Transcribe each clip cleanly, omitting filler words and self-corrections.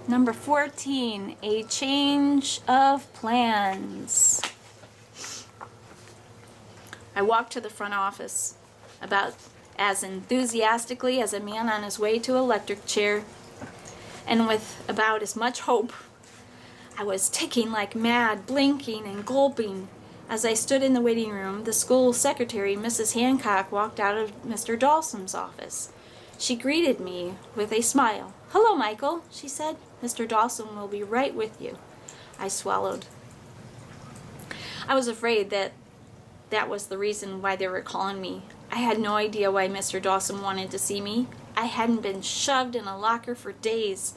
Number 14, a change of plans. I walked to the front office about as enthusiastically as a man on his way to an electric chair, and with about as much hope. I was ticking like mad, blinking and gulping. As I stood in the waiting room, the school secretary, Mrs. Hancock, walked out of Mr. Dawson's office. She greeted me with a smile. "Hello, Michael," she said. "Mr. Dawson will be right with you." I swallowed. I was afraid that was the reason why they were calling me. I had no idea why Mr. Dawson wanted to see me. I hadn't been shoved in a locker for days.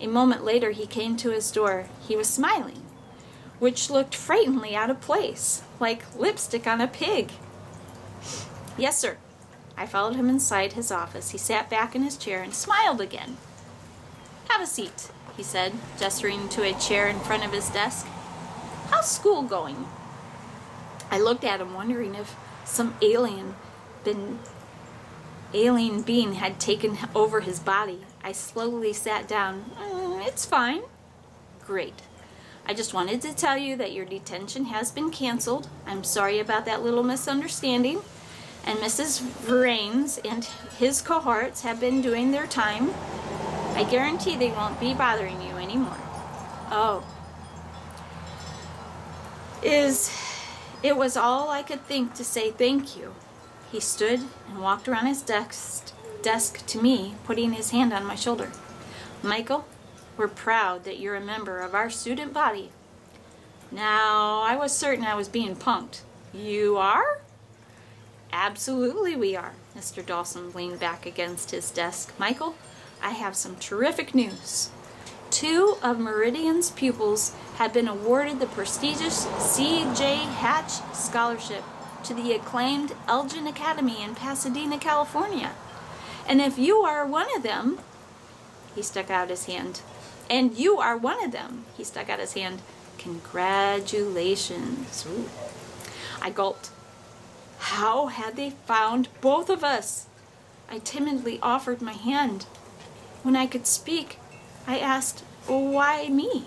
A moment later he came to his door. He was smiling, which looked frighteningly out of place, like lipstick on a pig. "Yes, sir." I followed him inside his office. He sat back in his chair and smiled again. "Have a seat," he said, gesturing to a chair in front of his desk. "How's school going?" I looked at him, wondering if some alien being had taken over his body. I slowly sat down. "It's fine." "Great. I just wanted to tell you that your detention has been canceled. I'm sorry about that little misunderstanding. And Mrs. Vrains and his cohorts have been doing their time. I guarantee they won't be bothering you anymore." "Oh." It was all I could think to say thank you. He stood and walked around his desk to me, putting his hand on my shoulder. "Michael, we're proud that you're a member of our student body." Now, I was certain I was being punked. "You are?" "Absolutely we are." Mr. Dawson leaned back against his desk. "Michael, I have some terrific news. 2 of Meridian's pupils have been awarded the prestigious C.J. Hatch Scholarship to the acclaimed Elgin Academy in Pasadena, California. And if you are one of them," he stuck out his hand. "And you are one of them," he stuck out his hand. "Congratulations." Ooh. I gulped. How had they found both of us? I timidly offered my hand. When I could speak, I asked, "Why me?"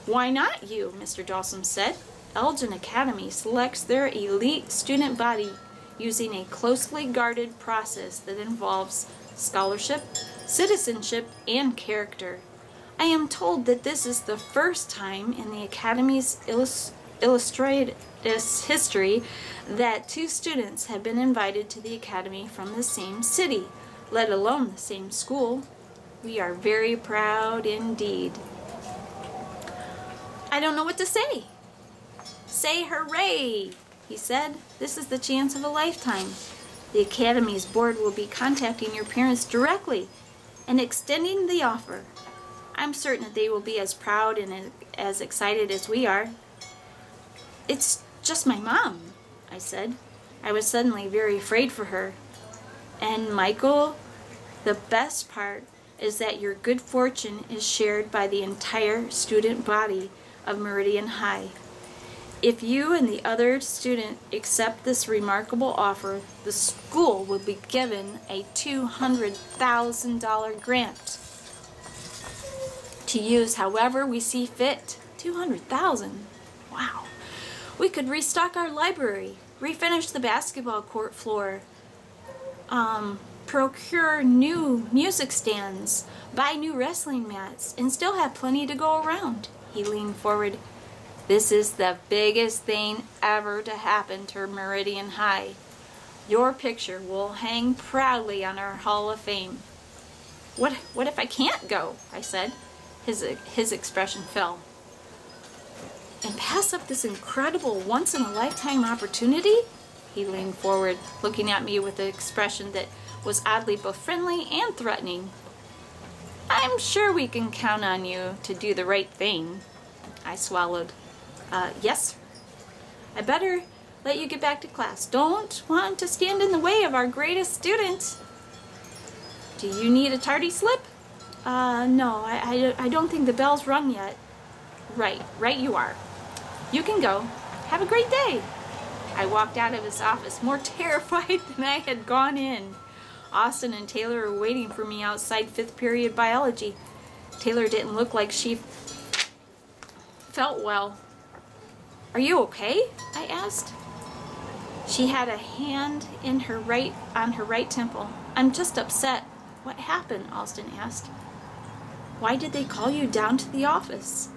"Why not you?" Mr. Dawson said. "Elgin Academy selects their elite student body using a closely guarded process that involves scholarship, citizenship, and character. I am told that this is the first time in the Academy's illustrated history that 2 students have been invited to the Academy from the same city, let alone the same school. We are very proud indeed." I don't know what to say. "Say hooray," he said. "This is the chance of a lifetime. The Academy's board will be contacting your parents directly and extending the offer. I'm certain that they will be as proud and as excited as we are." "It's just my mom," I said. I was suddenly very afraid for her. "And Michael, the best part is that your good fortune is shared by the entire student body of Meridian High. If you and the other student accept this remarkable offer, the school will be given a $200,000 grant to use however we see fit." $200,000? Wow. "We could restock our library, refinish the basketball court floor, procure new music stands, buy new wrestling mats, and still have plenty to go around." He leaned forward. "This is the biggest thing ever to happen to Meridian High. Your picture will hang proudly on our Hall of Fame." What if I can't go?" I said. His expression fell. "And pass up this incredible once-in-a-lifetime opportunity?" He leaned forward, looking at me with an expression that was oddly both friendly and threatening. "I'm sure we can count on you to do the right thing." I swallowed. Yes, sir. "I better let you get back to class. Don't want to stand in the way of our greatest student." "Do you need a tardy slip?" No, I don't think the bell's rung yet." Right you are. You can go. Have a great day." I walked out of his office more terrified than I had gone in. Austin and Taylor were waiting for me outside 5th period biology. Taylor didn't look like she felt well. "Are you okay?" I asked. She had a hand on her right temple. "I'm just upset." "What happened?" Austin asked. "Why did they call you down to the office?"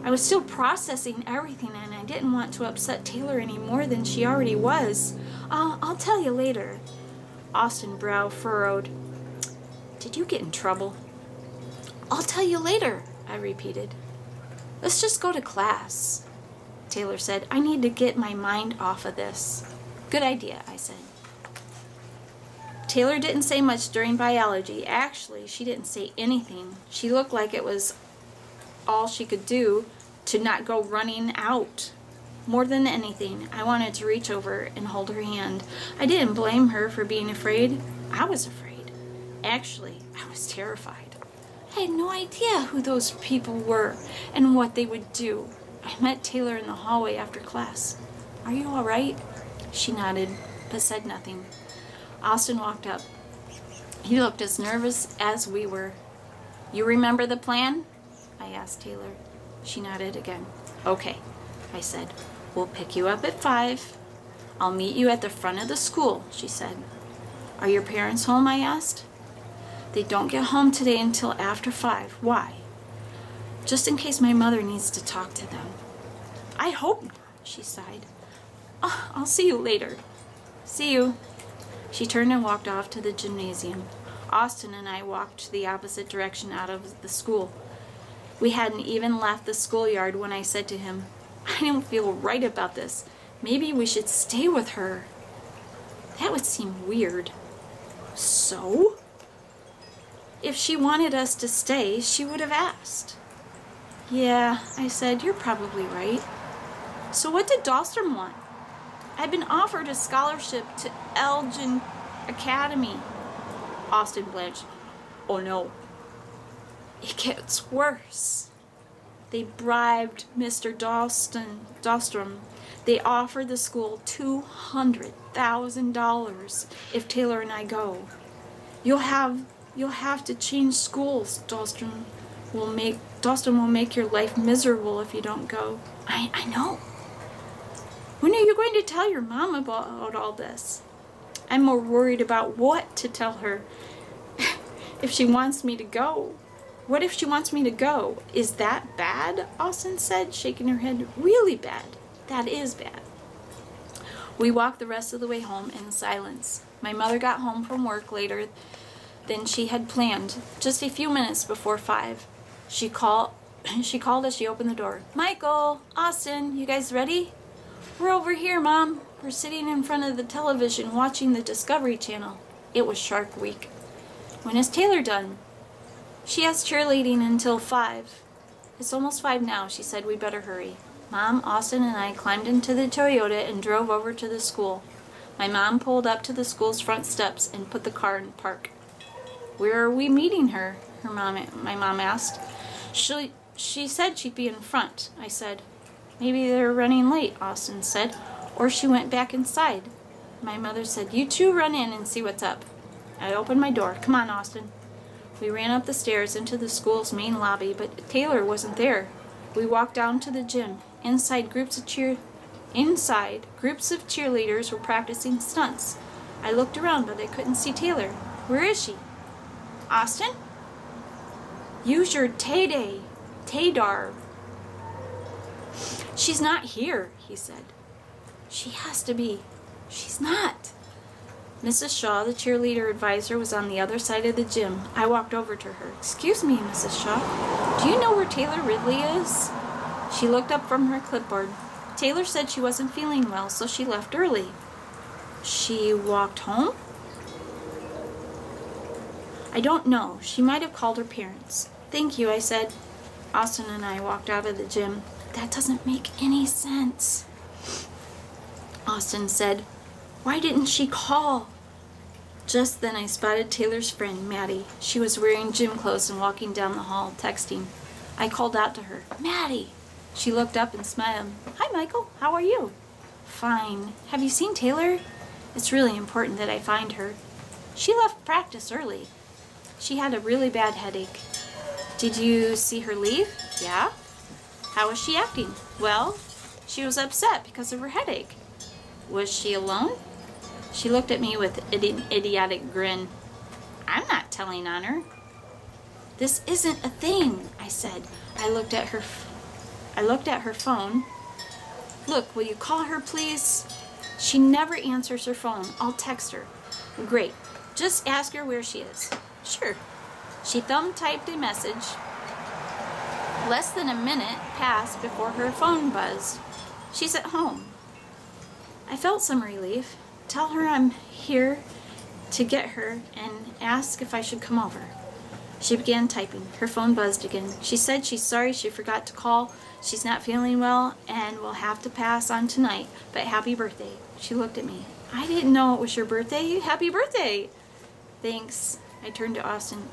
I was still processing everything, and I didn't want to upset Taylor any more than she already was. I'll tell you later." Austin's brow furrowed. "Did you get in trouble?" "I'll tell you later," I repeated. "Let's just go to class." Taylor said, "I need to get my mind off of this." "Good idea," I said. Taylor didn't say much during biology. Actually, she didn't say anything. She looked like it was all she could do to not go running out. More than anything, I wanted to reach over and hold her hand. I didn't blame her for being afraid. I was afraid. Actually, I was terrified. I had no idea who those people were and what they would do. I met Taylor in the hallway after class. "Are you all right?" She nodded, but said nothing. Austin walked up. He looked as nervous as we were. "You remember the plan?" I asked Taylor. She nodded again. "Okay," I said. "We'll pick you up at 5. I'll meet you at the front of the school," she said. "Are your parents home?" I asked. "They don't get home today until after 5. Why?" "Just in case my mother needs to talk to them." "I hope not," she sighed. I'll see you later." "See you." She turned and walked off to the gymnasium. Austin and I walked the opposite direction out of the school. We hadn't even left the schoolyard when I said to him, "I don't feel right about this. Maybe we should stay with her." That would seem weird. "So?" "If she wanted us to stay, she would have asked." "Yeah," I said, "you're probably right." "So what did Dahlstrom want?" "I've been offered a scholarship to Elgin Academy." Austin blanched. "Oh no." "It gets worse. They bribed Mr. Dahlstrom. They offered the school $200,000 if Taylor and I go. You'll have to change schools. Dahlstrom will make your life miserable if you don't go." I know. "When are you going to tell your mom about all this?" "I'm more worried about what to tell her. If she wants me to go." "What if she wants me to go?" "Is that bad?" Austin said, shaking her head. "Really bad. That is bad." We walked the rest of the way home in silence. My mother got home from work later than she had planned, just a few minutes before 5. She called as she opened the door. "Michael, Austin, you guys ready?" "We're over here, Mom. We're sitting in front of the television watching the Discovery Channel." It was Shark Week. "When is Taylor done?" "She has cheerleading until 5. "It's almost 5 now," she said. "We better hurry." Mom, Austin, and I climbed into the Toyota and drove over to the school. My mom pulled up to the school's front steps and put the car in park. "Where are we meeting her?" my mom asked. She said she'd be in front," I said. "Maybe they're running late," Austin said, "or she went back inside." My mother said, "You two run in and see what's up." I opened my door. "Come on, Austin." We ran up the stairs into the school's main lobby, but Taylor wasn't there. We walked down to the gym. Inside, groups of cheerleaders were practicing stunts. I looked around, but I couldn't see Taylor. "Where is she?" "Austin?" "Use your Tadar." "She's not here," he said. "She has to be." "She's not." Mrs. Shaw, the cheerleader advisor, was on the other side of the gym. I walked over to her. "Excuse me, Mrs. Shaw. Do you know where Taylor Ridley is?" She looked up from her clipboard. "Taylor said she wasn't feeling well, so she left early." "She walked home?" "I don't know. She might have called her parents." "Thank you," I said. Austin and I walked out of the gym. "That doesn't make any sense," Austin said. "Why didn't she call?" Just then I spotted Taylor's friend, Maddie. She was wearing gym clothes and walking down the hall, texting. I called out to her, "Maddie!" She looked up and smiled. "Hi, Michael. How are you?" "Fine. Have you seen Taylor?" "It's really important that I find her." "She left practice early. She had a really bad headache." Did you see her leave? Yeah. How was she acting? Well, she was upset because of her headache. Was she alone? She looked at me with an idiotic grin. I'm not telling on her. This isn't a thing, I said. I looked at her phone. Look, will you call her, please? She never answers her phone. I'll text her. Great. Just ask her where she is. Sure. She thumb-typed a message. Less than a minute passed before her phone buzzed. She's at home. I felt some relief. Tell her I'm here to get her and ask if I should come over. She began typing. Her phone buzzed again. She said she's sorry she forgot to call. She's not feeling well and will have to pass on tonight, but happy birthday. She looked at me. I didn't know it was your birthday. Happy birthday. Thanks. I turned to Austin.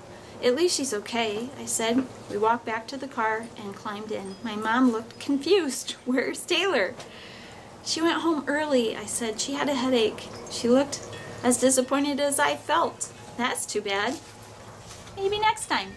At least she's okay, I said. We walked back to the car and climbed in. My mom looked confused. Where's Taylor? She went home early, I said. She had a headache. She looked as disappointed as I felt. That's too bad. Maybe next time.